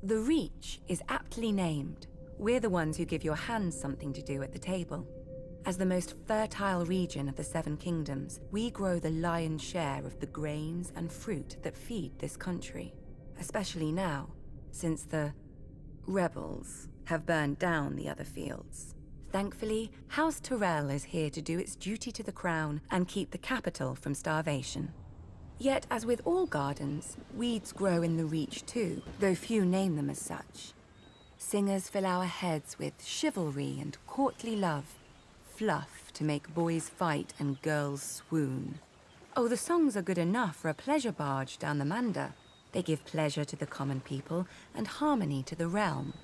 The Reach is aptly named. We're the ones who give your hands something to do at the table. As the most fertile region of the Seven Kingdoms, we grow the lion's share of the grains and fruit that feed this country. Especially now, since the rebels have burned down the other fields. Thankfully, House Tyrell is here to do its duty to the crown and keep the capital from starvation. Yet, as with all gardens, weeds grow in the Reach too, though few name them as such. Singers fill our heads with chivalry and courtly love, fluff to make boys fight and girls swoon. Oh, the songs are good enough for a pleasure barge down the Mander. They give pleasure to the common people and harmony to the realm.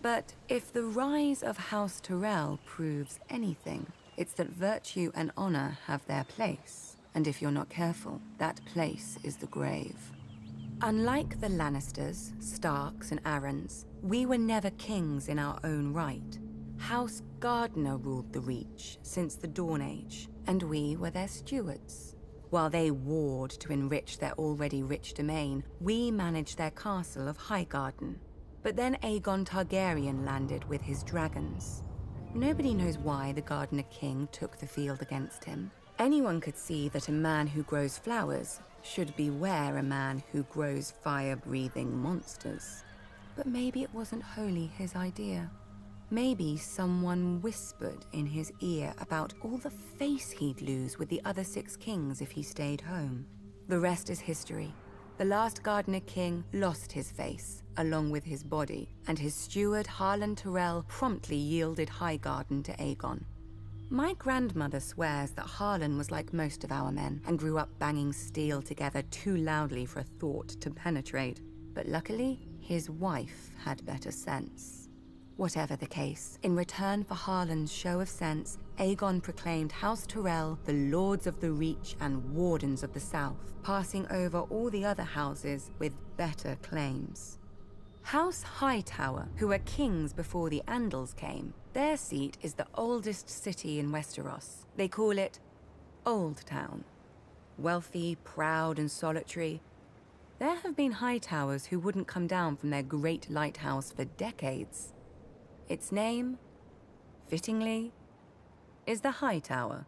But if the rise of House Tyrell proves anything, it's that virtue and honor have their place. And if you're not careful, that place is the grave. Unlike the Lannisters, Starks, and Arryns, we were never kings in our own right. House Gardner ruled the Reach since the Dawn Age, and we were their stewards. While they warred to enrich their already rich domain, we managed their castle of Highgarden. But then Aegon Targaryen landed with his dragons. Nobody knows why the Gardener King took the field against him. Anyone could see that a man who grows flowers should beware a man who grows fire-breathing monsters. But maybe it wasn't wholly his idea. Maybe someone whispered in his ear about all the face he'd lose with the other 6 kings if he stayed home. The rest is history. The last Gardener King lost his face, along with his body, and his steward Harlan Tyrell promptly yielded Highgarden to Aegon. My grandmother swears that Harlan was like most of our men and grew up banging steel together too loudly for a thought to penetrate. But luckily, his wife had better sense. Whatever the case, in return for Harlan's show of sense, Aegon proclaimed House Tyrell the Lords of the Reach and Wardens of the South, passing over all the other houses with better claims. House Hightower, who were kings before the Andals came, their seat is the oldest city in Westeros. They call it Old Town. Wealthy, proud, and solitary, there have been Hightowers who wouldn't come down from their great lighthouse for decades. Its name, fittingly, is the Hightower.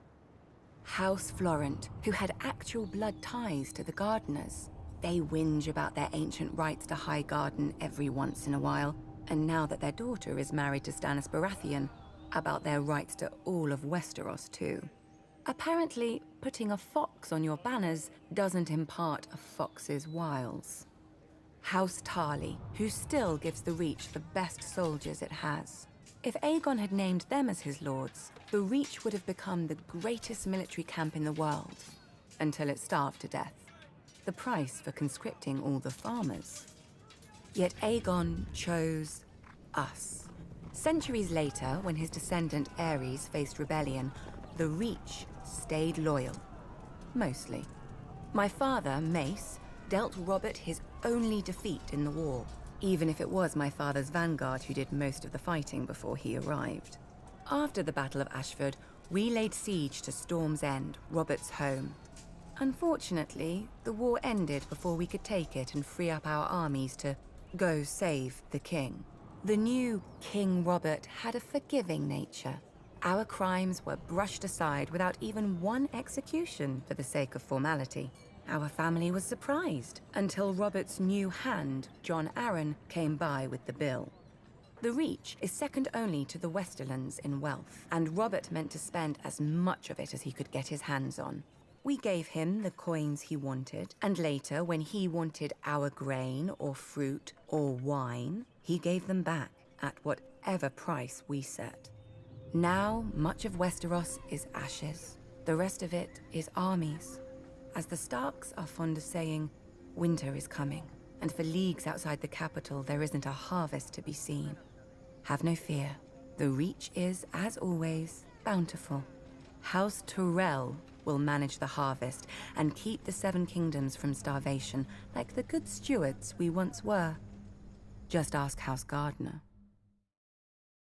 House Florent, who had actual blood ties to the Gardeners. They whinge about their ancient rights to Highgarden every once in a while, and now that their daughter is married to Stannis Baratheon, about their rights to all of Westeros too. Apparently, putting a fox on your banners doesn't impart a fox's wiles. House Tarly, who still gives the Reach the best soldiers it has. If Aegon had named them as his lords, the Reach would have become the greatest military camp in the world, until it starved to death. The price for conscripting all the farmers. Yet Aegon chose us. Centuries later, when his descendant Aerys faced rebellion, the Reach stayed loyal. Mostly. My father, Mace, dealt Robert his only defeat in the war, even if it was my father's vanguard who did most of the fighting before he arrived. After the Battle of Ashford, we laid siege to Storm's End, Robert's home. Unfortunately, the war ended before we could take it and free up our armies to go save the king. The new King Robert had a forgiving nature. Our crimes were brushed aside without even one execution for the sake of formality. Our family was surprised until Robert's new hand, Jon Arryn, came by with the bill. The Reach is second only to the Westerlands in wealth, and Robert meant to spend as much of it as he could get his hands on. We gave him the coins he wanted, and later, when he wanted our grain or fruit or wine, he gave them back at whatever price we set. Now, much of Westeros is ashes. The rest of it is armies. As the Starks are fond of saying, winter is coming, and for leagues outside the capital, there isn't a harvest to be seen. Have no fear. The Reach is, as always, bountiful. House Tyrell will manage the harvest and keep the Seven Kingdoms from starvation like the good stewards we once were. Just ask House Gardner.